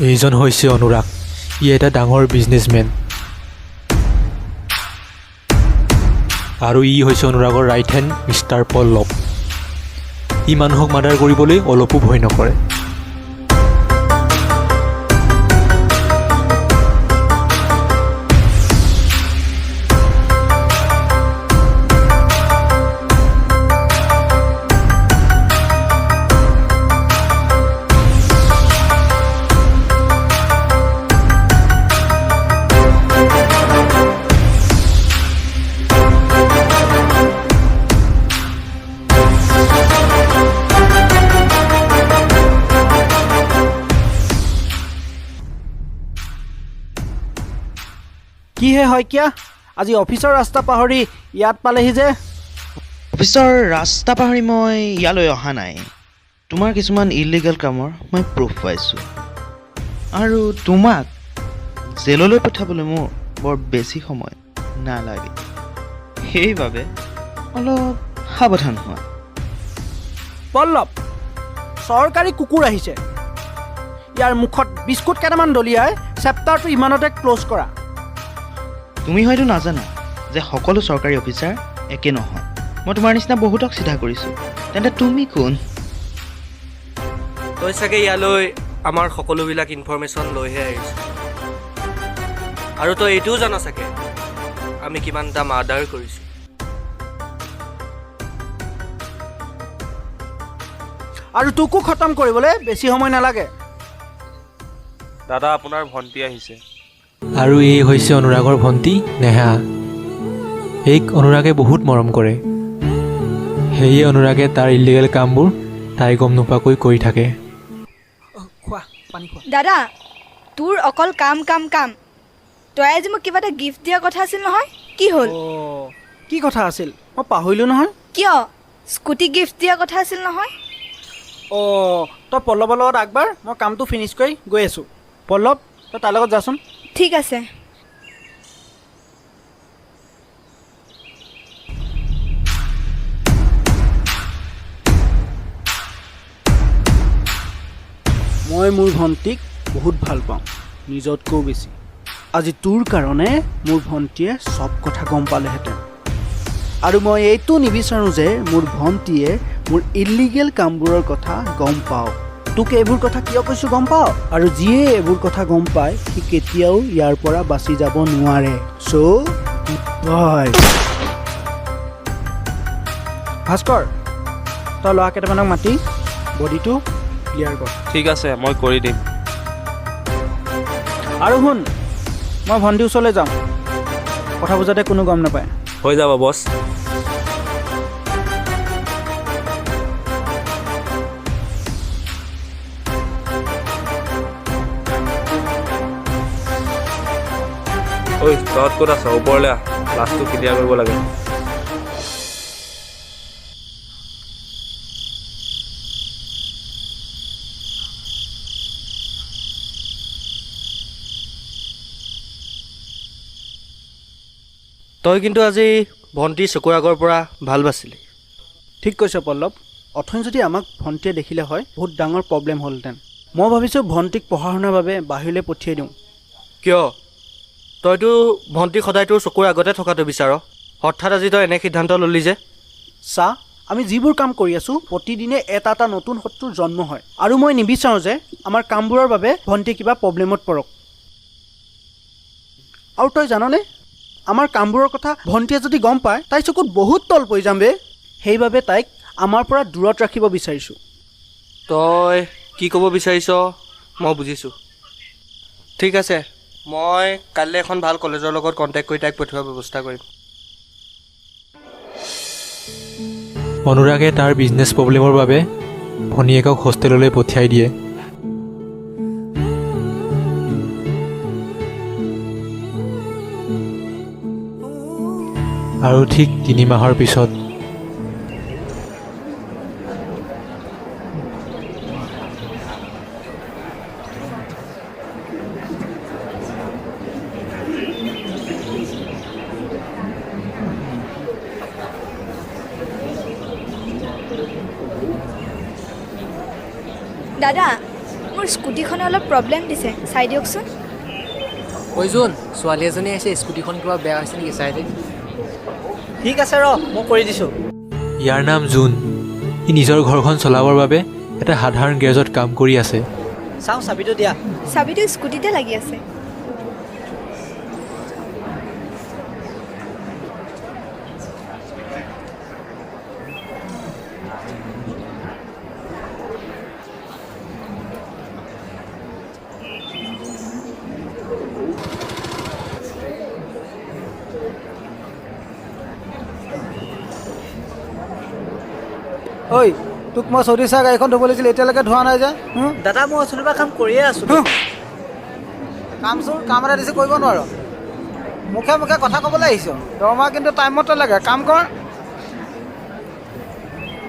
এইজন হৈছে অনুৰাগ। ই এটা ডাঙৰ বিজনেছমেন আৰু ই হৈছে অনুৰাগৰ ৰাইট হেণ্ড মিষ্টাৰ পল্লৱ। ই মানুহক মাৰ্ডাৰ কৰিবলৈ অলপো ভয় নকৰে। কি হে শইকীয়া, আজি অফিচৰ ৰাস্তা পাহৰি ইয়াত পালেহি যে? অফিচৰ ৰাস্তা পাহৰি মই ইয়ালৈ অহা নাই। তোমাৰ কিছুমান ইলিগেল কামৰ মই প্ৰুফ পাইছোঁ, আৰু তোমাক জেললৈ পঠাবলৈ মোৰ বৰ বেছি সময় নালাগে। সেইবাবে অলপ সাৱধান হোৱা। পল্লৱ, চৰকাৰী কুকুৰ আহিছে। ইয়াৰ মুখত বিস্কুট কেইটামান দলিয়াই চেপ্টাৰটো ইমানতে ক্ল'জ কৰা। তুমি হয়তো নাজানা যে সকলো চৰকাৰী অফিচাৰ একে নহয়। মই তোমাৰ নিচিনা বহুতক চিধা কৰিছোঁ, তেন্তে তুমি কোন? তই চাগে ইয়ালৈ আমাৰ সকলোবিলাক ইনফৰমেশ্যন লৈহে আহিছ, আৰু তই এইটোও জানা চাগে আমি কিমানটা মাৰ্ডাৰ কৰিছোঁ। আৰু তোকো খতম কৰিবলৈ বেছি সময় নালাগে। দাদা, আপোনাৰ ভণ্টি আহিছে। আৰু এই হৈছে অনুৰাগৰ ভণ্টি নেহা। এইক অনুৰাগে বহুত মৰম কৰে। সেয়ে অনুৰাগে তাৰ ইলিগেল কামবোৰ তাই গম নোপোৱাকৈ কৰি থাকে। খোৱা পানী খোৱা। দাদা, তোৰ অকল কাম কাম কাম। তই আজি মোক কিবা এটা গিফ্ট দিয়াৰ কথা আছিল নহয়, কি হ'ল? অ' কি কথা আছিল? মই পাহৰিলোঁ নহয়। কিয়? স্কুটি গিফ্ট দিয়াৰ কথা আছিল নহয়। অ' তই পল্লৱৰ লগত আগবাৰ, মই কামটো ফিনিছ কৰি গৈ আছোঁ। পল্লৱ, তই তাৰ লগত যাচোন। ঠিক আছে। মই মোৰ ভণ্টিক বহুত ভাল পাওঁ, নিজতকৈও বেছি। আজি তোৰ কাৰণে মোৰ ভণ্টিয়ে চব কথা গম পালেহেঁতেন, আৰু মই এইটো নিবিচাৰোঁ যে মোৰ ভণ্টিয়ে মোৰ ইলিগেল কামবোৰৰ কথা গম পাওক। তোক এইবোৰ কথা কিয় কৈছোঁ গম পাওঁ? আৰু যিয়ে এইবোৰ কথা গম পায় সি কেতিয়াও ইয়াৰ পৰা বাচি যাব নোৱাৰে। চ' বাই। ভাস্কৰ, তই ল'ৰা কেইটামানক মাতি বডিটো ক্লিয়াৰ কৰ। ঠিক আছে, মই কৰি দিম। আৰু শুন, মই ভণ্টিৰ ওচৰলৈ যাওঁ, কথাবোৰ যাতে কোনো গম নাপায়। হৈ যাব বছ। ঐ, তহঁত ক'ত আছ? ওপৰলৈ আহ, ক্লাছটো ক্লিয়াৰ কৰিব লাগে। তই কিন্তু আজি ভণ্টিৰ চকুৰ আগৰ পৰা ভাল বাছিলি। ঠিক কৈছ পল্লৱ। অথনি যদি আমাক ভণ্টিয়ে দেখিলে হয় বহুত ডাঙৰ প্ৰব্লেম হ'লহেঁতেন। মই ভাবিছোঁ ভণ্টিক পঢ়া শুনাৰ বাবে বাহিৰলৈ পঠিয়াই দিওঁ। কিয়? তইতো ভণ্টি সদায় তোৰ চকুৰ আগতে থকাটো বিচাৰ, হঠাৎ আজি তই এনে সিদ্ধান্ত ল'লি যে? চা, আমি যিবোৰ কাম কৰি আছোঁ প্ৰতিদিনে এটা এটা নতুন শত্ৰুৰ জন্ম হয়, আৰু মই নিবিচাৰোঁ যে আমাৰ কামবোৰৰ বাবে ভণ্টি কিবা প্ৰব্লেমত পৰক। আৰু তই জাননে, আমাৰ কামবোৰৰ কথা ভণ্টিয়ে যদি গম পায় তাইৰ চকুত বহুত তল পৰি যাম বে। সেইবাবে তাইক আমাৰ পৰা দূৰত ৰাখিব বিচাৰিছোঁ। তই কি ক'ব বিচাৰিছ মই বুজিছোঁ। ঠিক আছে, মই কাইলৈ এখন ভাল কলেজৰ লগত কণ্টেক্ট কৰি তাইক পঠিওৱাৰ ব্যৱস্থা কৰিম। অনুৰাগে তাৰ বিজনেছ প্ৰব্লেমৰ বাবে ভনীয়েকক হোষ্টেললৈ পঠিয়াই দিয়ে। আৰু ঠিক 3 মাহৰ পিছত দাদা, মোৰ মোৰ স্কুটিখনে অলপ প্ৰব্লেম দিছে, চাই দিয়কচোন। ঐ জোন, ছোৱালী এজনী আহিছে, স্কুটিখন কিবা বেয়া হৈছে নেকি চাই দে। ঠিক আছে ৰ, মই কৰি দিছোঁ। ইয়াৰ নাম জুন। সি নিজৰ ঘৰখন চলাবৰ বাবে এটা সাধাৰণ গেৰেজত কাম কৰি আছে। চাওঁ চাবিটো দিয়া। চাবিটো স্কুটিতে লাগি আছে। ঐ তোক মই চৌধুৰী চাহ গাড়ীখন ধুব লাগিছিল, এতিয়ালৈকে ধোৱা নাই যে। দাদা মই অথনিৰ পৰা কাম কৰিয়ে আছোঁ। কাম এটা দিছে কৰিব নোৱাৰ। মুখে মুখে কথা ক'বলৈ আহিছ, দৰমহা কিন্তু টাইমতে লাগে, কাম কৰ।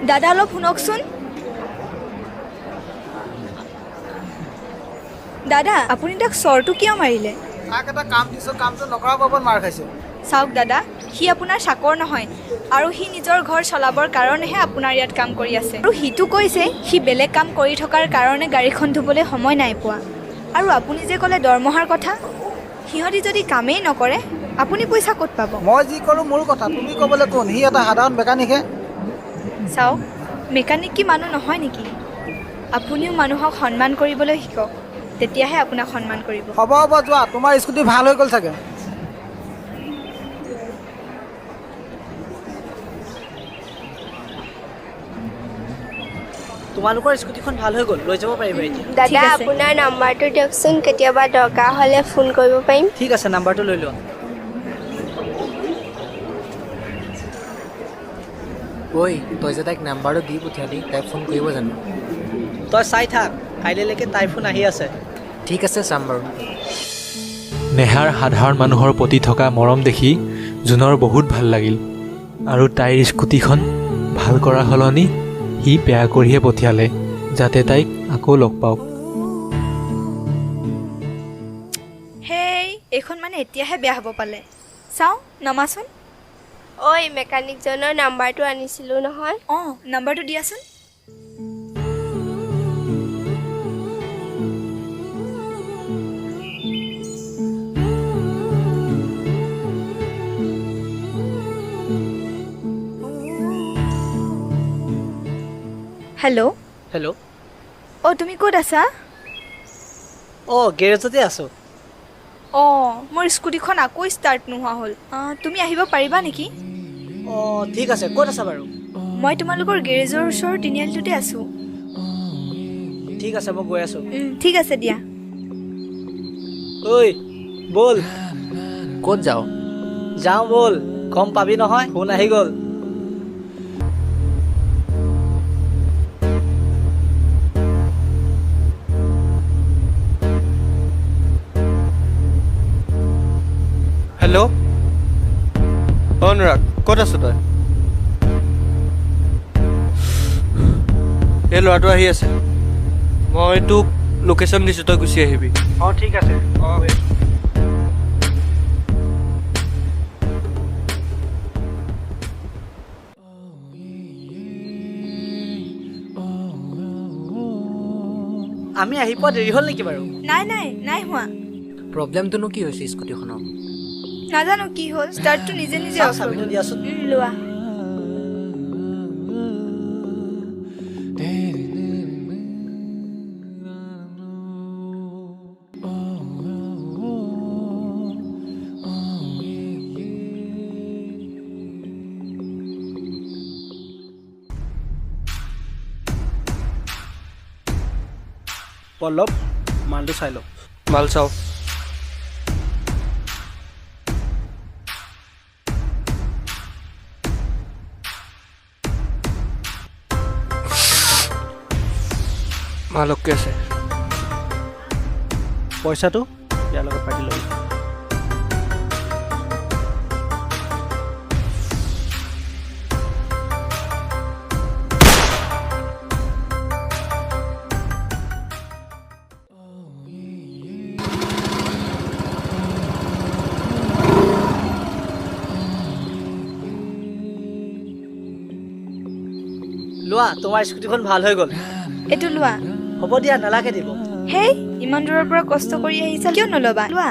দাদা অলপ শুনকচোন। দাদা আপুনি তাক চৰটো কিয় মাৰিলে? তাক এটা কাম দিছোঁ, কামটো নকৰাৰ বাবদ মাৰ খাইছে। চাওক দাদা, সি আপোনাৰ চাকৰ নহয় আৰু সি নিজৰ ঘৰ চলাবৰ কাৰণেহে আপোনাৰ ইয়াত কাম কৰি আছে। আৰু সিটো কৈছে সি বেলেগ কাম কৰি থকাৰ কাৰণে গাড়ীখন ধুবলৈ সময় নাই পোৱা। আৰু আপুনি যে ক'লে দৰমহাৰ কথা, সিহঁতি যদি কামেই নকৰে আপুনি পইচা ক'ত পাব? মই যি কৰোঁ মোৰ কথা, তুমি ক'বলৈ কোন? সি এটা সাধাৰণ মেকানিকহে। চাওক, মেকানিক কি মানুহ নহয় নেকি? আপুনিও মানুহক সন্মান কৰিবলৈ শিকক, তেতিয়াহে আপোনাক সন্মান কৰিব। হ'ব হ'ব যোৱা, তোমাৰ স্কুটি ভাল হৈ গ'ল চাগে। তোমালোকৰ স্কুটিখন ভাল হৈ গ'ল, লৈ যাব পাৰিবা এতিয়া। ঠিক দাদা আছে। আপোনাৰ নাম্বাৰটো দিয়কচোন, কেতিয়াবা দৰকাৰ হ'লে ফোন কৰিব পাৰিম। ঠিক আছে, নাম্বাৰটো লৈ লোৱা। ঐ তই যে তাইক নাম্বাৰটো দি পঠিয়ালি, তাইক ফোন কৰিব জানো? তই চাই থাক, কাইলৈলৈকে তাইৰ ফোন আহি আছে। ঠিক আছে, চাম বাৰু। নেহাৰ সাধাৰণ মানুহৰ প্ৰতি থকা মৰম দেখি জুনৰ বহুত ভাল লাগিল আৰু তাইৰ স্কুটিখন ভাল কৰা সলনি সি বেয়া কৰিহে পঠিয়ালে, যাতে তাইক আকৌ লগ পাওক। হেই, এইখন মানে এতিয়াহে বেয়া হ'ব পালে। চাওঁ নমাচোন। ঐ মেকানিকজনৰ নাম্বাৰটো আনিছিলোঁ নহয়। অঁ, নাম্বাৰটো দিয়াচোন। হেল্ল'। হেল্ল'। অঁ, তুমি ক'ত আছা? অঁ, গেৰেজতে আছোঁ। অঁ, মোৰ স্কুটিখন আকৌ ষ্টাৰ্ট নোহোৱা হ'ল। তুমি আহিব পাৰিবা নেকি? অঁ ঠিক আছে, ক'ত আছা বাৰু? মই তোমালোকৰ গেৰেজৰ ওচৰৰ তিনিআলিটোতে আছোঁ। ঠিক আছে, মই গৈ আছোঁ। ঠিক আছে দিয়া। ঐ ব'ল। ক'ত যাওঁ? যাওঁ ব'ল, গম পাবি নহয়, ফোন আহি গ'ল। হেল্ল'। অনুৰাগ, ক'ত আছ তই? এই ল'ৰাটো আহি আছে, মই তোক লোকেশ্যন দিছোঁ, তই গুচি আহিবি। অঁ ঠিক আছে। অঁ। আমি আহি পোৱা দেৰি হ'ল নেকি বাৰু? নাই নাই, নাই হোৱা। প্ৰব্লেমটোনো কি হৈছে স্কুটিখনৰ? নাজানো কি হ'ল, ষ্টাৰ্টটো নিজে নিজে অফ হৈ চাবিটো গ'ল। দিয়াচোন। লোৱা। পল্লৱ, মালটো চাই লওক। মাল চাওঁ। মাল অ'কে আছে। পইচাটো ইয়াৰ লগত পাতি ল'বি। লোৱা, তোমাৰ স্কুটিখন ভাল হৈ গ'ল। এইটো লোৱা। হ'ব দিয়া, নালাগে দিব। হেই ইমান দূৰৰ পৰা কষ্ট কৰি আহিছা কিয় নল'বা লোৱা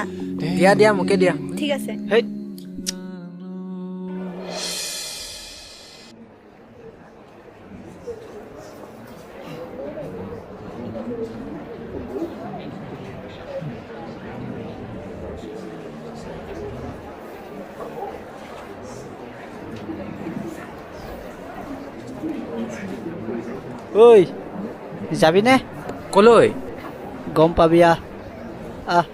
দিয়া দিয়া মোকে দিয়া ঠিক আছে হেই ঐ যাবিনে ক'লৈ গম পাবি আহ আহ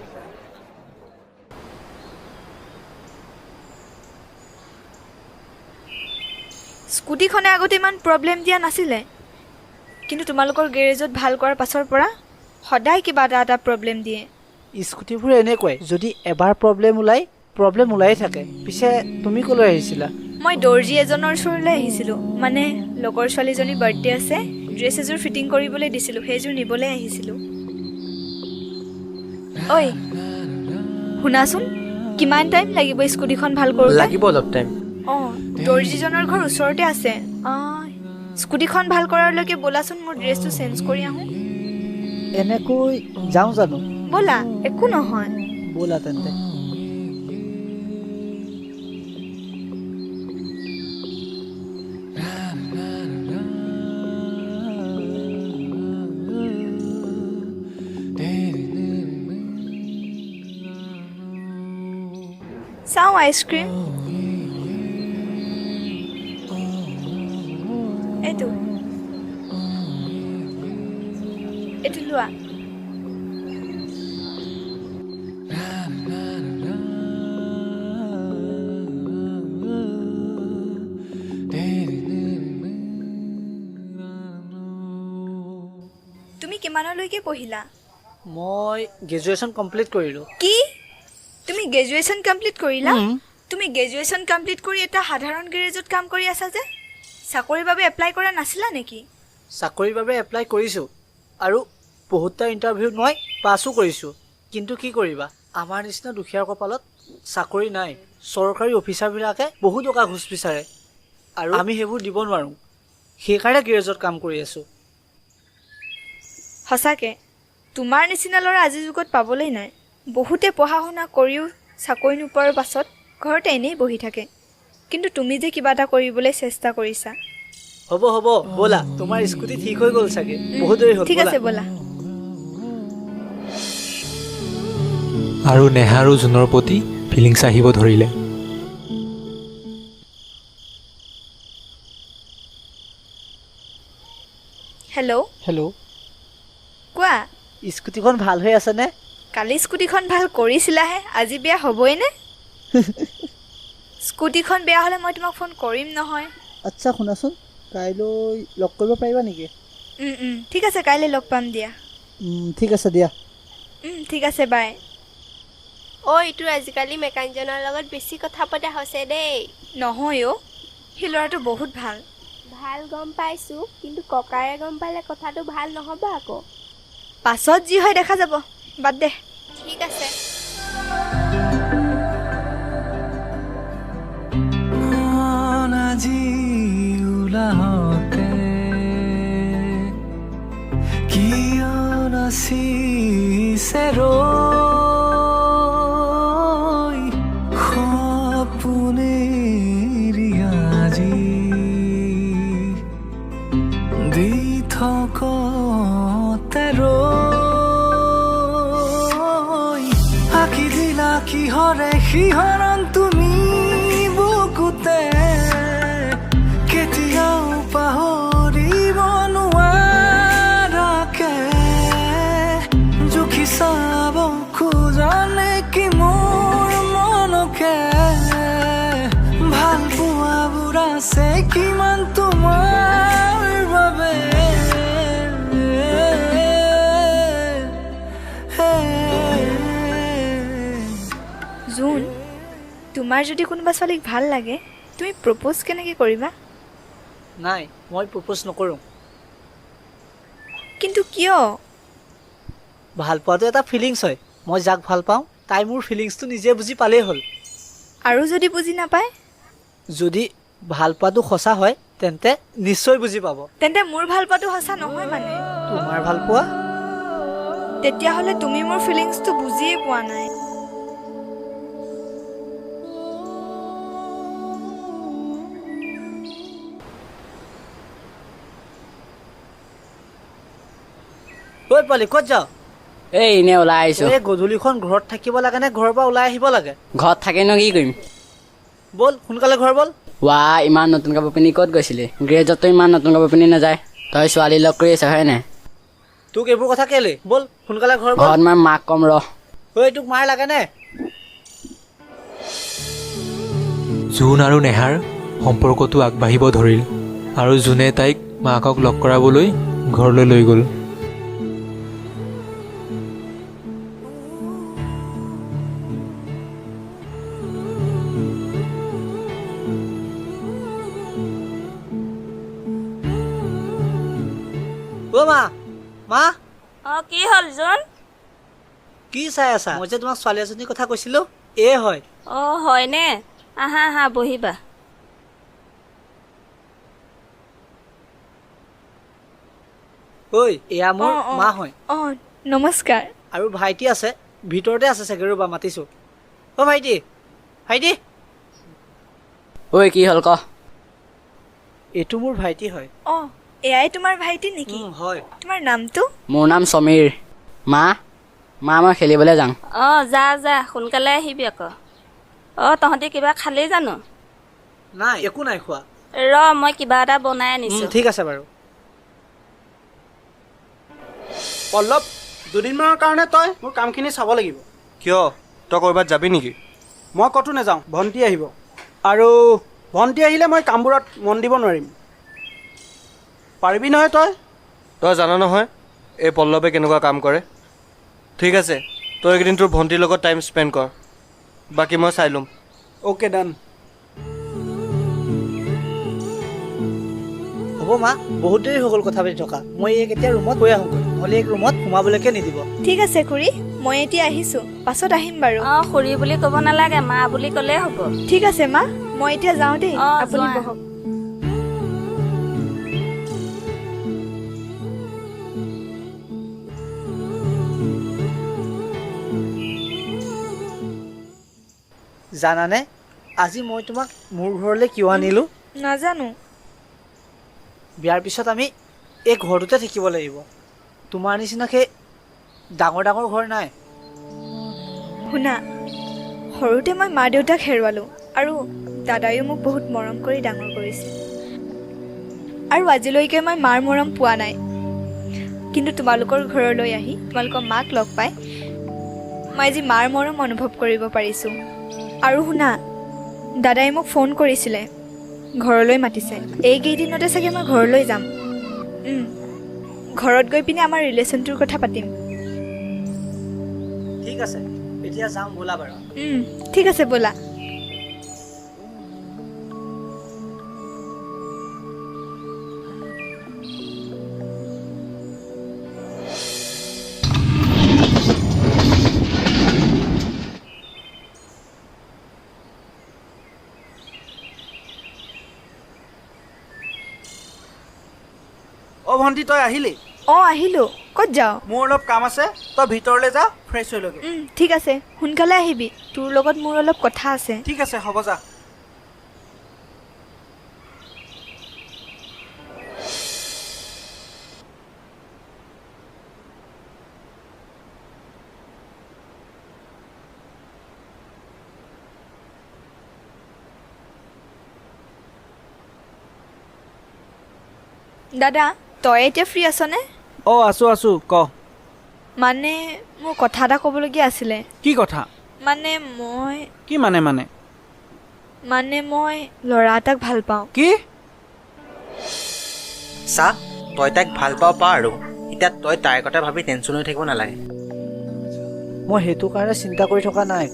স্কুটিখনে আগতে ইমান প্ৰব্লেম দিয়া নাছিলে কিন্তু তোমালোকৰ গেৰেজত ভাল কৰাৰ পাছৰ পৰা সদায় কিবা এটা প্ৰব্লেম দিয়ে স্কুটিবোৰ এনেকুৱাই যদি এবাৰ প্ৰব্লেম ওলাই থাকে পিছে তুমি ক'লৈ আহিছিলা মই দৰ্জী এজনৰ ওচৰলৈ আহিছিলোঁ মানে লগৰ ছোৱালীজনীৰ বাৰ্থডে আছে ড্ৰেছ এযোৰ ফিটিং কৰিবলৈ দিছিলোঁ সেইযোৰ নিবলৈ আহিছিলোঁ ঐ শুনাচোন কিমান টাইম লাগিব স্কুটিখন ভাল কৰোঁতে লাগিব অলপ টাইম অঁ দৰ্জীজনৰ ঘৰ ওচৰতে আছে স্কুটিখন ভাল কৰাৰলৈকে ব'লাচোন মোৰ ড্ৰেছটো চেঞ্জ কৰি আহোঁ এনেকৈ যাওঁ জানো ব'লা একো নহয় ব'লা তেন্তে চাওঁ আইচক্ৰীম এইটো লোৱা তুমি কিমানলৈকে পঢ়িলা মই গ্ৰেজুৱেশ্যন কমপ্লিট কৰিলোঁ কি তুমি গ্ৰেজুৱেশ্যন কমপ্লিট কৰিলা তুমি গ্ৰেজুৱেশ্যন কমপ্লিট কৰি এটা সাধাৰণ গেৰেজত কাম কৰি আছা যে চাকৰিৰ বাবে এপ্লাই কৰা নাছিলা নেকি চাকৰিৰ বাবে এপ্লাই কৰিছোঁ আৰু বহুতটা ইণ্টাৰভিউত মই পাছো কৰিছোঁ কিন্তু কি কৰিবা আমাৰ নিচিনা দুখীয়াৰ কপালত চাকৰি নাই চৰকাৰী অফিচাৰবিলাকে বহু টকা ঘুচ বিচাৰে আৰু আমি সেইবোৰ দিব নোৱাৰোঁ সেইকাৰণে গেৰেজত কাম কৰি আছোঁ সঁচাকৈ তোমাৰ নিচিনা ল'ৰা আজিৰ যুগত পাবলৈ নাই বহুতে পঢ়া শুনা কৰিও চাকৰি নোপোৱাৰ পাছত ঘৰতে এনেই বহি থাকে কিন্তু তুমি যে কিবা এটা কৰিবলৈ চেষ্টা কৰিছা হ'ব ব'লা তোমাৰ স্কুটি ঠিক হৈ গ'ল চাগে বহুত দেৰি হ'ল ঠিক আছে ব'লা আৰু নেহা আৰু জুনৰ প্ৰতি ফিলিংছ আহিব ধৰিলে হেল্ল' কোৱা স্কুটিখন ভাল হৈ আছেনে কালি স্কুটিখন ভাল কৰিছিলাহে আজি বেয়া হ'বই নে স্কুটিখন বেয়া হ'লে মই তোমাক ফোন কৰিম নহয় আচ্ছা শুনাচোন কাইলৈ লগ কৰিব পাৰিবা নেকি ঠিক আছে কাইলৈ লগ পাম দিয়া ঠিক আছে দিয়া ঠিক আছে বাই ঐ তোৰ আজিকালি মেকানিকজনৰ লগত বেছি কথা পতা হৈছে দেই নহয় অ' সেই ল'ৰাটো বহুত ভাল ভাল গম পাইছোঁ কিন্তু ককাৰে গম পালে কথাটো ভাল নহ'ব আকৌ পাছত যি হয় দেখা যাব বাদ দে ঠিক আছে আজি ওলাহতে কিয় নাচিছে ৰৈ সপোনেৰি আজি দি থকতে ৰৈ আঁকি দিলা কিহৰে সিহৰণ তুমি বুকুতে কেতিয়াও পাহৰিব নোৱাৰাকে জুখি চাব খোজানে কি মোৰ মনকে ভাল পোৱাবোৰ আছে কিমান তোমাৰ বাবে জোন তোমাৰ যদি কোনোবা ছোৱালীক ভাল লাগে তুমি প্ৰপ'জ কেনেকৈ কৰিবা নাই মই প্ৰপ'জ নকৰোঁ কিন্তু কিয় ভাল পোৱাটো এটা ফিলিংছ হয় মই যাক ভাল পাওঁ তাই মোৰ ফিলিংছটো নিজে বুজি পালেই হ'ল আৰু যদি বুজি নাপায় যদি ভাল পোৱাটো সঁচা হয় তেন্তে নিশ্চয় বুজি পাব তেন্তে মোৰ ভাল পোৱাটো সঁচা নহয় মানে তোমাৰ ভাল পোৱা তেতিয়াহ'লে তুমি মোৰ ফিলিংছটো বুজিয়ে পোৱা নাই। ঐ পোৱালি ক'ত যাওঁ? এই এনেই ওলাই আহিছোঁ। এই গধূলিখন ঘৰত থাকিব লাগে নে ঘৰৰ পৰা ওলাই আহিব লাগে? ঘৰত থাকিনো কি কৰিম? ব'ল সোনকালে ঘৰ ব'ল। ৱাই ইমান নতুন কাপোৰ পিন্ধি ক'ত গৈছিলি? গ্ৰেজতো ইমান নতুন কাপোৰ পিন্ধি নাযায়। তই ছোৱালী লগ কৰি আছ হয় নাই? তোক এইবোৰ কথা কেলে? ব'ল সোনকালে ঘৰ ব'ল। ঘৰত মই মাক কম ৰ। ঐ তোক মাৰ লাগে নে? জোন আৰু নেহাৰ সম্পৰ্কটো আগবাঢ়িব ধৰিল আৰু জোনে তাইক মাকক লগ কৰাবলৈ ঘৰলৈ লৈ গ'ল। অ' মা মা অঁ কি হ'ল জোন? কি চাই আছা? মই যে তোমাক ছোৱালী এজনীৰ কথা কৈছিলোঁ, এই হয়। অঁ হয়নে? আহা আহা বহিবা। ঐ এয়া মোৰ মা হয়। অঁ নমস্কাৰ। আৰু ভাইটি আছে, ভিতৰতে আছে চাগে, ৰ'বা মাতিছোঁ। অ' ভাইটি ভাইটি ঐ কি হ'ল ক? এইটো মোৰ ভাইটি হয়। অঁ এয়াই তোমাৰ ভাইটি নেকি? হয়। তোমাৰ নামটো? মোৰ নাম সমীৰ। মা মই খেলিবলৈ যাওঁ। অঁ যা যা সোনকালে আহিবি আকৌ। অঁ তহঁতি কিবা খালি জানো? নাই একো নাই খোৱা। ৰ মই কিবা এটা বনাই আনিছোঁ। ঠিক আছে বাৰু। পল্লৱ, দুদিনমানৰ কাৰণে তই মোৰ কামখিনি চাব লাগিব। কিয় তই ক'ৰবাত যাবি নেকি? মই ক'তো নাযাওঁ, ভণ্টি আহিব। আৰু ভণ্টি আহিলে মই কামবোৰত মন দিব নোৱাৰিম। পাৰিবি নহয় তই? তই জানা নহয় এই পল্লৱে কেনেকুৱা কাম কৰে। ঠিক আছে তই এইকেইদিন তোৰ ভণ্টিৰ লগত টাইম স্পেণ্ড কৰ, বাকী মই চাই ল'ম। অ'কে ডান। হ'ব মা, বহুত দেৰি হৈ গ'ল কথা পাতি থকা। মই এইক এতিয়া ৰুমত গৈ আহোঁগৈ, নহ'লে এইক ৰুমত সোমাবলৈকে নিদিব। ঠিক আছে খুৰী, মই এতিয়া আহিছোঁ, পাছত আহিম বাৰু। অঁ খুৰী বুলি ক'ব নালাগে, মা বুলি ক'লেই হ'ব। ঠিক আছে মা, মই এতিয়া যাওঁ দেই। অঁ, আপুনি যোৱা। বহক। জানানে আজি মই তোমাক মোৰ ঘৰলৈ কিয় আনিলোঁ? নাজানো। বিয়াৰ পিছত আমি এই ঘৰটোতে থাকিব লাগিব। তোমাৰ নিচিনাকৈ ডাঙৰ ডাঙৰ ঘৰ নাই। শুনা, সৰুতে মই মা দেউতাক হেৰুৱালোঁ আৰু দাদায়ো মোক বহুত মৰম কৰি ডাঙৰ কৰিছিল। আৰু আজিলৈকে মই মাৰ মৰম পোৱা নাই। কিন্তু তোমালোকৰ ঘৰলৈ আহি তোমালোকৰ মাক লগ পাই মই আজি মাৰ মৰম অনুভৱ কৰিব পাৰিছোঁ। আৰু শুনা, দাদাই মোক ফোন কৰিছিলে, ঘৰলৈ মাতিছে। এইকেইদিনতে চাগে মই ঘৰলৈ যাম। ঘৰত গৈ পিনে আমাৰ ৰিলেশ্যনটোৰ কথা পাতিম। ঠিক আছে, এতিয়া যাওঁ ব'লা বাৰু। ঠিক আছে ব'লা। অ' ভণ্টি তই আহিলি? অঁ আহিলোঁ। ক'ত যাওঁ? মোৰ অলপ কাম আছে, তই ভিতৰলৈ যা, ফ্ৰেছ হৈ ল'গে। ঠিক আছে, সোনকালে আহিবি, তোৰ লগত মোৰ অলপ কথা আছে। ঠিক আছে হ'ব যা। দাদা, তই এতিয়া ফ্ৰী আছনে? অঁ আছোঁ আছোঁ, ক। মানে মোৰ কথা এটা ক'বলগীয়া আছিলে। কি কথা? মানে মই কি মানে মই ল'ৰা এটাক ভাল পাওঁ। কি? চা তই তাইক ভাল পাৱ পা আৰু এতিয়া তই তাইৰ কথা ভাবি টেনশ্যন হৈ থাকিব নালাগে। মই সেইটো কাৰণে চিন্তা কৰি থকা নাই।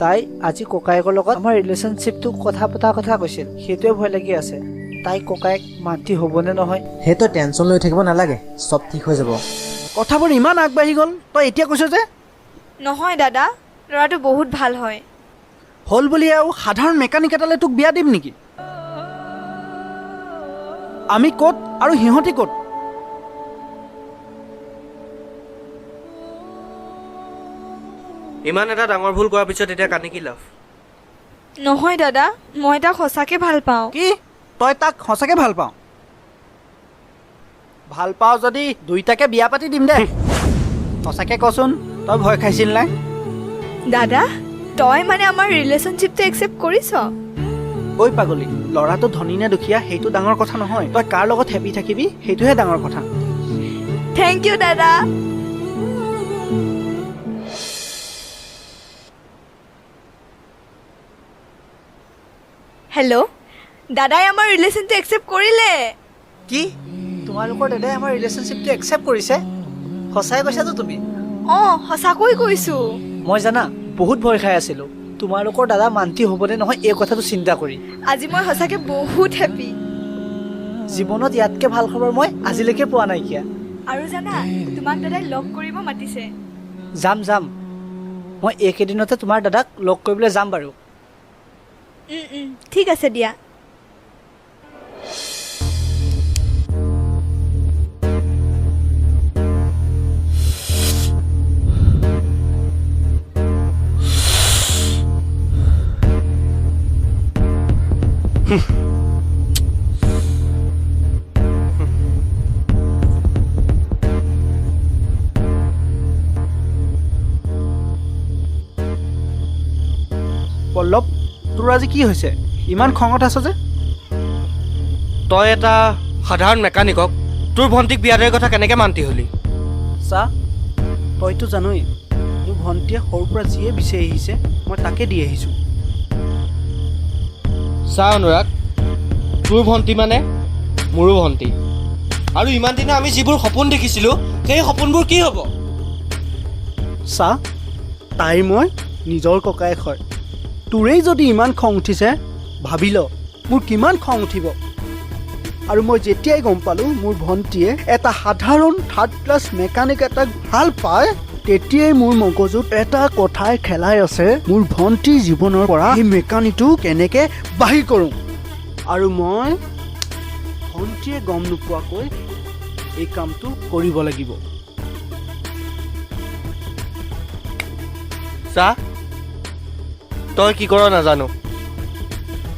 তাই আজি ককায়েকৰ লগত আমাৰ ৰিলেশ্যনশ্বিপটো কথা পতাৰ কথা কৈছিল, সেইটোৱে ভয় লাগি আছে। তাই ককায়েক মান্তি হ'বনে নহয়। সেইটো টেনশ্যন লৈ থাকিব নালাগে, চব ঠিক হৈ যাব। কথাবোৰ ইমান আগবাঢ়ি গ'ল, তই এতিয়া কৈছ যে? নহয় দাদা, ল'ৰাটো বহুত ভাল হয়। হ'ল বুলি আৰু সাধাৰণ মেকানিক এটালৈ তোক বিয়া দিম নেকি? আমি ক'ত আৰু সিহঁতি ক'ত? ইমান এটা ডাঙৰ ভুল কৰাৰ পিছত এতিয়া কান্দি কি লাভ? নহয় দাদা, মই তাক সঁচাকৈ ভাল পাওঁ। কি তই তাক সঁচাকৈ ভাল পাওঁ? ভাল পাওঁ যদি দুইটাকে বিয়া পাতি দিম দে। সঁচাকৈ কচোন, তই ভয় খাইছিল নাই? দাদা, তই মানে আমাৰ ৰিলেশ্যনশ্বিপটো একচেপ্ট কৰিছ? ঐ পাগলী, ল'ৰাটো ধনী নে দুখীয়া সেইটো ডাঙৰ কথা নহয়, তই কাৰ লগত হেপি থাকিবি সেইটোহে ডাঙৰ কথা। থেংক ইউ দাদা। হেল্ল', দাদাই আমাৰ ৰিলেশ্যনটো একচেপ্ট কৰিলে। কি তোমালোকৰ দাদাই আমাৰ ৰিলেশ্যনশ্বিপটো একচেপ্ট কৰিছে? সঁচাই কৈছাতো তুমি? অঁ, সঁচাকৈ কৈছোঁ। মই জানা বহুত ভয় খাই আছিলোঁ তোমালোকৰ দাদা মান্তি হ'বনে নহয় এই কথাটো চিন্তা কৰি। আজি মই সঁচাকৈ বহুত হেপী। জীৱনত ইয়াতকৈ ভাল খবৰ মই আজিলৈকে পোৱা নাইকিয়া। আৰু জানা, তোমাক দাদাই লগ কৰিব মাতিছে। যাম যাম, মই এইকেইদিনতে তোমাৰ দাদাক লগ কৰিবলৈ যাম বাৰু। ঠিক আছে দিয়া। পল্লৱ, তোৰ আজি কি হৈছে? ইমান খঙত আছ যে? তই এটা সাধাৰণ মেকানিকক তোৰ ভণ্টিক বিয়া দিয়াৰ কথা কেনেকৈ মান্তি হলি? চা, তইতো জানই মোৰ ভণ্টিয়ে সৰুৰ পৰা যিয়ে বিচাৰি আহিছে মই তাকে দি আহিছোঁ। চা অনুৰাগ, তোৰ ভণ্টি মানে মোৰো ভণ্টি, আৰু ইমান দিনে আমি যিবোৰ সপোন দেখিছিলোঁ সেই সপোনবোৰ কি হ'ব? চা, তাই মই নিজৰ ককায়েক হয়। তোৰেই যদি ইমান খং উঠিছে ভাবি ল মোৰ কিমান খং উঠিব। আৰু মই যেতিয়াই গম পালোঁ মোৰ ভণ্টিয়ে এটা সাধাৰণ থাৰ্ড ক্লাছ মেকানিক এটাক ভাল পায়, তেতিয়াই মোৰ মগজুত এটা কথাই খেলাই আছে, মোৰ ভণ্টিৰ জীৱনৰ পৰা সেই মেকানিকটো কেনেকৈ বাহিৰ কৰোঁ। আৰু মই ভণ্টিয়ে গম নোপোৱাকৈ এই কামটো কৰিব লাগিব। চা, তই কি কৰ নাজানো,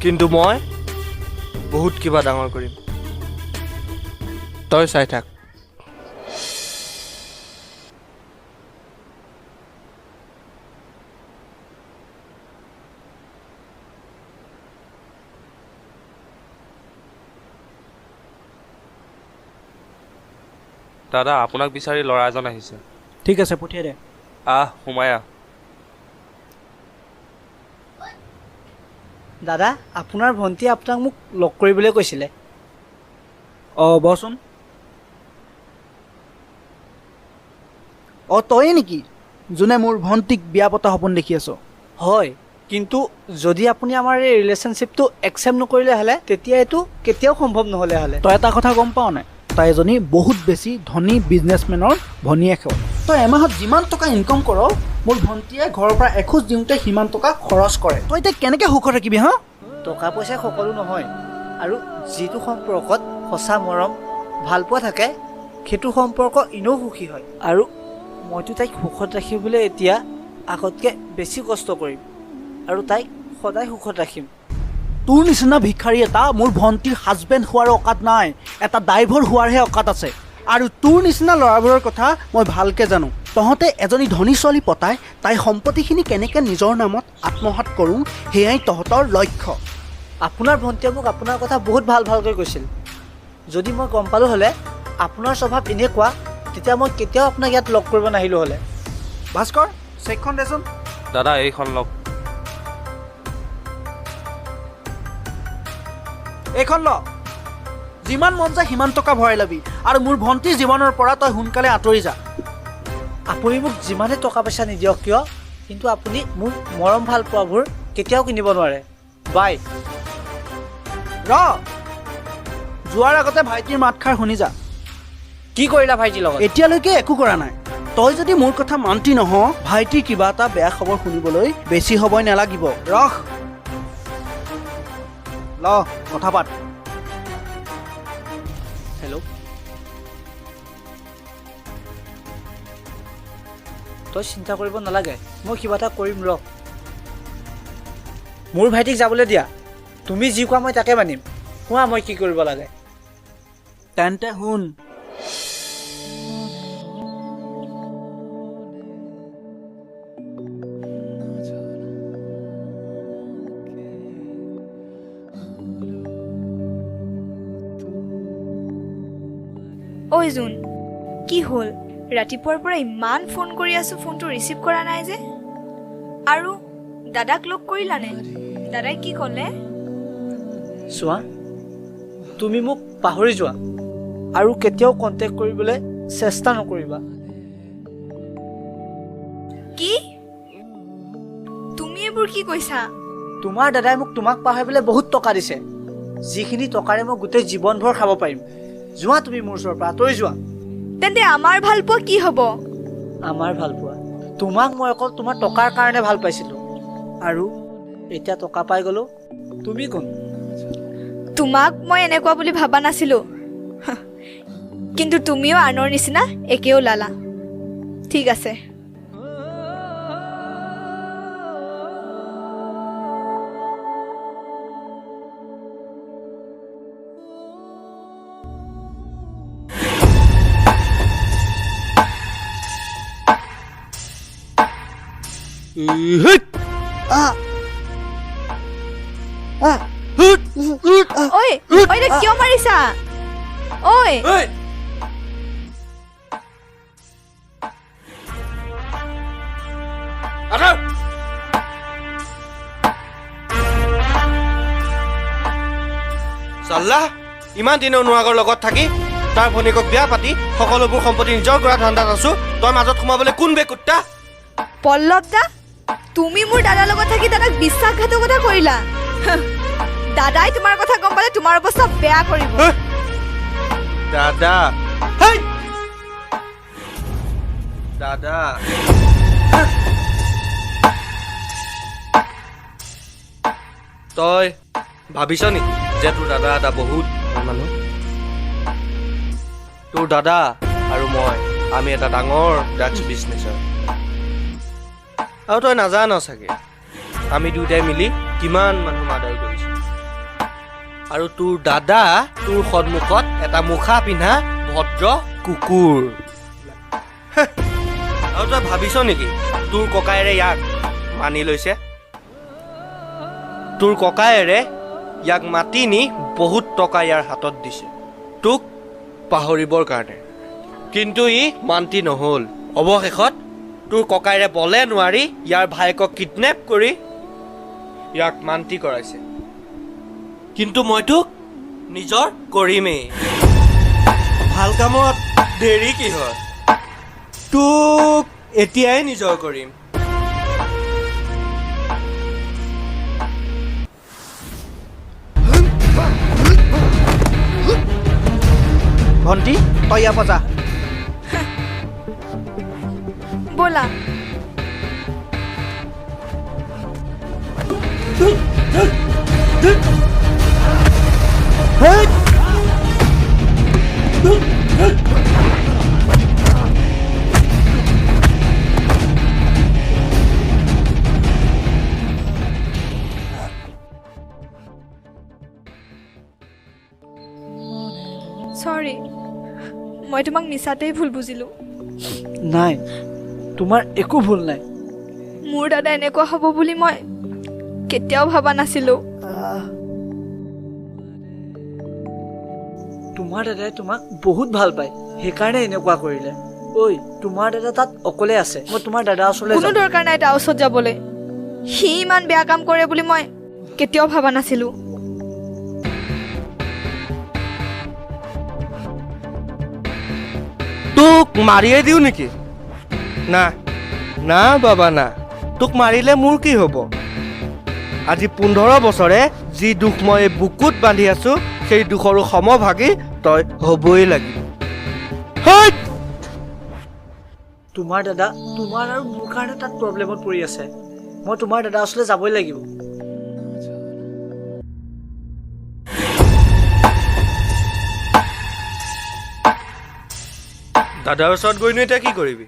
কিন্তু মই বহুত কিবা ডাঙৰ কৰিম। তই চাই থাক। দাদা, আপোনাক বিচাৰি ল'ৰা এজন আহিছে। ঠিক আছে, পঠিয়াই দে। সোমাই আহ। দাদা, আপোনাৰ ভণ্টিয়ে আপোনাক মোক লগ কৰিবলৈ কৈছিলে। অঁ, বচোন। অঁ, তয়ে নেকি যোনে মোৰ ভণ্টিক বিয়া পতা সপোন দেখি আছ? হয়, কিন্তু যদি আপুনি আমাৰ এই ৰিলেশ্যনশ্বিপটো একচেপ্ট নকৰিলে হ'লে তেতিয়া এইটো কেতিয়াও সম্ভৱ নহ'লে হ'লে। তই এটা কথা গম পাৱ নাই, তাই এজনী বহুত বেছি ধনী বিজনেছমেনৰ ভনীয়েক হয়। তই এমাহত যিমান টকা ইনকাম কৰ, মোৰ ভণ্টিয়ে ঘৰৰ পৰা এখোজ দিওঁতে সিমান টকা খৰচ কৰে। তই এতিয়া কেনেকৈ সুখত থাকিবি হা? টকা পইচা সকলো নহয়, আৰু যিটো সম্পৰ্কত সঁচা মৰম ভালপোৱা থাকে সেইটো সম্পৰ্ক এনেও সুখী হয়। আৰু মইতো তাইক সুখত ৰাখিবলৈ এতিয়া আগতকৈ বেছি কষ্ট কৰিম, আৰু তাইক সদায় সুখত ৰাখিম। তোৰ নিচিনা ভিক্ষাৰী এটা মোৰ ভণ্টিৰ হাজবেণ্ড হোৱাৰ অকাত নাই, এটা ড্ৰাইভাৰ হোৱাৰহে অকাত আছে। আৰু তোৰ নিচিনা ল'ৰাবোৰৰ কথা মই ভালকৈ জানো। তহঁতে এজনী ধনী ছোৱালী পতাই তাইৰ সম্পত্তিখিনি কেনেকৈ নিজৰ নামত আত্মসাৎ কৰোঁ সেয়াই তহঁতৰ লক্ষ্য। আপোনাৰ ভণ্টিয়ে মোক আপোনাৰ কথা বহুত ভালকৈ কৈছিল। যদি মই গম পালোঁ হ'লে আপোনাৰ স্বভাৱ এনেকুৱা, তেতিয়া মই কেতিয়াও আপোনাক ইয়াত লগ কৰিব নাহিলোঁ হ'লে। ভাস্কৰ, চেকখন দেচোন। দাদা, এইখন লওক। এইখন ল, যিমান মন যায় সিমান টকা ভৰাই ল'বি, আৰু মোৰ ভণ্টিৰ জীৱনৰ পৰা তই সোনকালে আঁতৰি যা। আপুনি মোক যিমানে টকা পইচা নিদিয়ক কিয়, কিন্তু আপুনি মোৰ মৰম ভাল পোৱাবোৰ কেতিয়াও কিনিব নোৱাৰে। বাই। যোৱাৰ আগতে ভাইটিৰ মাতষাৰ শুনি যা। কি কৰিলা ভাইটিৰ লগত? এতিয়ালৈকে একো কৰা নাই। তই যদি মোৰ কথা মান্তি নহ, ভাইটিৰ কিবা এটা বেয়া খবৰ শুনিবলৈ বেছি সময় নালাগিব। ৰখ, ল কথা পাত। হেল্ল', তই চিন্তা কৰিব নালাগে, মই কিবা এটা কৰিম ৰ মোৰ ভাইটিক যাবলৈ দিয়া তুমি যি কোৱা মই তাকে মানিম কোৱা মই কি কৰিব লাগে তেন্তে শুন ঐ জোন কি হ'ল ৰাতিপুৱাৰ পৰা ইমান ফোন কৰি আছো ফোনটো ৰিচিভ কৰা নাই যে আৰু দাদাক লগ কৰিলানে দাদাই কি ক'লে চোৱা তুমি মোক পাহৰি যোৱা আৰু কেতিয়াও কণ্টেক্ট কৰিবলৈ চেষ্টা নকৰিবা কি তুমি এইবোৰ কি কৈছা তোমাৰ দাদাই মোক তোমাক পাহৰিবলৈ বহুত টকা দিছে যিখিনি টকাৰে মই গোটেই জীৱনভৰ খাব পাৰিম যোৱা তুমি মোৰ ওচৰৰ পৰা আঁতৰি যোৱা তেন্তে আমাৰ ভাল পোৱা কি হ'ব আমাৰ ভাল পোৱা তোমাক মই অকল তোমাৰ টকাৰ কাৰণে ভাল পাইছিলোঁ আৰু এতিয়া টকা পাই গ'লো তুমি কোন তোমাক মই এনেকুৱা বুলি ভাবা নাছিলো কিন্তু তুমিও আনৰ নিচিনা একেও লালা ঠিক আছে ঐ ঐ দে কিয় মাৰিছা ঐ চাল্লাহ ইমান দিনৰ নোৱাগৰ লগত থাকি তাৰ ভনীয়েকক বিয়া পাতি সকলোবোৰ সম্পত্তি নিজৰ কৰা ধান্দাত আছো তই মাজত সোমাবলৈ কোন বে কুত্তা পল্লৱ দা তুমি মোৰ দাদাৰ লগত থাকি দাদাক বিশ্বাসঘাতকতা কৰিলা দাদাই তোমাৰ কথা গম পালে তোমাৰ অৱস্থা বেয়া কৰিব দাদা দাদা তই ভাবিছ নি যে তোৰ দাদা এটা বহুত ভাল মানুহ তোৰ দাদা আৰু মই আমি এটা ডাঙৰ ড্ৰাগছ বিজনেছৰ আৰু তই নাজান চাগে আমি দুয়োটাই মিলি কিমান মানুহ মাৰ্ডাৰ কৰিছোঁ আৰু তোৰ দাদা তোৰ সন্মুখত এটা মুখা পিন্ধা ভদ্ৰ কুকুৰ আৰু তই ভাবিছ নেকি তোৰ ককায়েৰে ইয়াক মানি লৈছে তোৰ ককায়েৰে ইয়াক মাতি নি বহুত টকা ইয়াৰ হাতত দিছে তোক পাহৰিবৰ কাৰণে কিন্তু ই মান্তি নহ'ল অৱশেষত তোৰ ককায়েৰে বলে নোৱাৰি ইয়াৰ ভায়েকক কিডনেপ কৰি ইয়াক মান্তি কৰাইছে কিন্তু মই তোক নিজৰ কৰিমেই ভাল কামত দেৰি কি হয় তোক এতিয়াই নিজৰ কৰিম ভণ্টি তই ইয়াৰ পৰা যা ব'লা চৰি মই তোমাক মিছাতেই ভুল বুজিলোঁ নাই তোমাৰ একো ভুল নাই মোৰ দাদা এনেকুৱা হ'ব বুলি মই কেতিয়াও ভবা নাছিলোঁ তোমাৰ দাদাই তোমাক বহুত ভাল পায় সেইকাৰণে এনেকুৱা কৰিলে ঐ তোমাৰ দাদা তাত অকলে আছে মই তোমাৰ দাদাৰ ওচৰলৈ কোনো দৰকাৰ নাই তাৰ ওচৰত যাবলৈ সি ইমান বেয়া কাম কৰে বুলি মই কেতিয়াও ভবা নাছিলোঁ তোক মাৰিয়ে দিওঁ নেকি না না বাবা না তোক মাৰিলে মোৰ কি হ'ব আজি 15 বছৰে যি দুখ মই বুকুত বান্ধি আছো সেই দুখৰো সমভাগী তই হ'বই লাগিব তোমাৰ দাদা তোমাৰ আৰু মোৰ কাৰণে তাত প্ৰব্লেমত পৰি আছে মই তোমাৰ দাদাৰ ওচৰলৈ যাবই লাগিব দাদাৰ ওচৰত গৈনো এতিয়া কি কৰিবি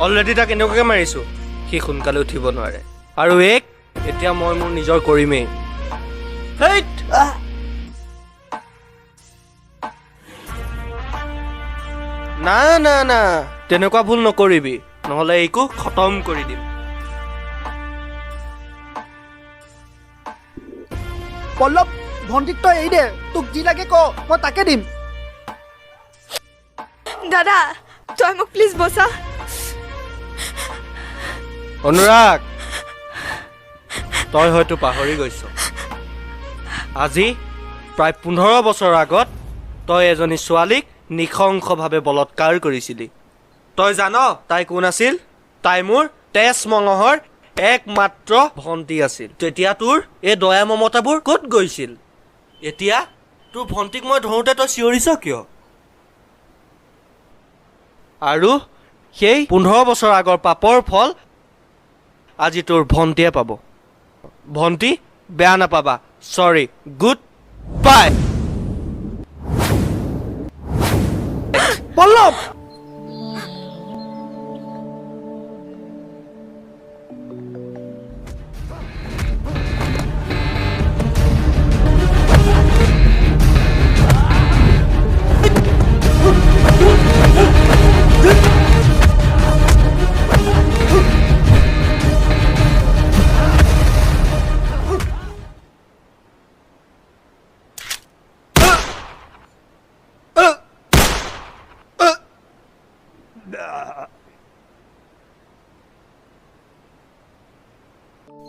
অলৰেডি তাক এনেকুৱাকৈ মাৰিছোঁ সি সোনকালে উঠিব নোৱাৰে আৰু এতিয়া মই মোৰ নিজৰ কৰিমেই হেইট! না না না তেনেকুৱা ভুল নকৰিবি নহ'লে এইকো খতম কৰি দিম পল্লৱ ভণ্টিক তই এৰি দে তোক যি লাগে ক মই তাকে দিম দাদা তই মোক প্লিজ বচা অনুৰাগ তই হয়তো পাহৰি গৈছ আজি প্ৰায় 15 বছৰ আগত তই এজনী ছোৱালীক নিশংসভাৱে বলৎকাৰ কৰিছিলি তই জান তাই কোন আছিল তাই মোৰ তেজ মঙহৰ একমাত্ৰ ভণ্টি আছিল তেতিয়া তোৰ এই দয়া মমতাবোৰ ক'ত গৈছিল এতিয়া তোৰ ভণ্টিক মই ধৰোঁতে তই চিঞৰিছ কিয় আৰু সেই 15 বছৰ আগৰ পাপৰ ফল আজি তোৰ ভণ্টিয়ে পাব ভণ্টি বেয়া নাপাবা সৰি গুড বাই পল্লৱ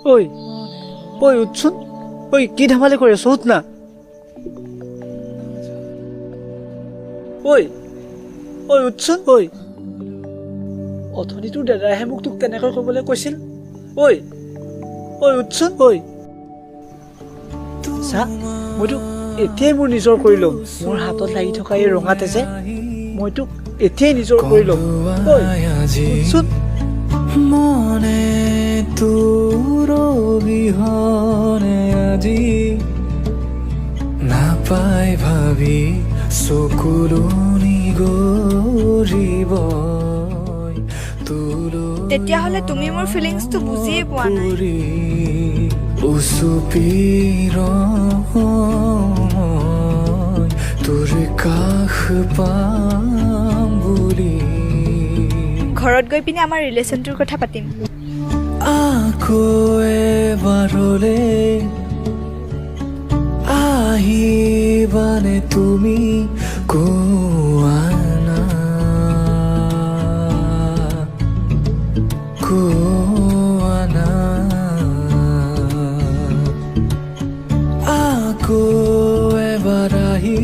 ঐ ঐ উঠচোন ঐ কি ধেমালি কৰি আছ উঠ না ঐ ঐ উঠচোন ঐ অথনি তোৰ দাদাইহে মোক তোক তেনেকৈ ক'বলৈ কৈছিল ঐ ঐ উঠচোন ঐ চা মই তোক এতিয়াই মোৰ নিজৰ কৰি ল'ম মোৰ হাতত লাগি থকা এই ৰঙা তেজে মই তোক এতিয়াই নিজৰ কৰি ল'ম ঐ উঠচোন মনে তোৰ বিহনে আজি নাপাই ভাবি চকুলনি গৰিব তেতিয়াহ'লে তুমি মোৰ ফিলিংছটো বুজিয়ে পোৱা নাই উচুপিৰ তোৰ কাষ পাম বুলি ঘৰত গৈ পিনে আমাৰ ৰিলেশ্যনটোৰ কথা পাতিম আকৌ এবাৰলে আহিবানে তুমি কোৱা না আকৌ এবাৰ আহি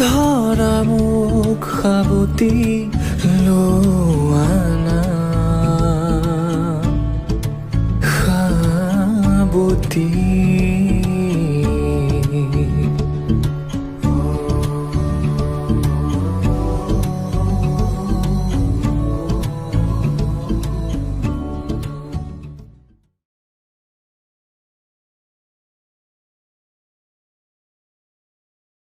ধৰা মোক সাৱটি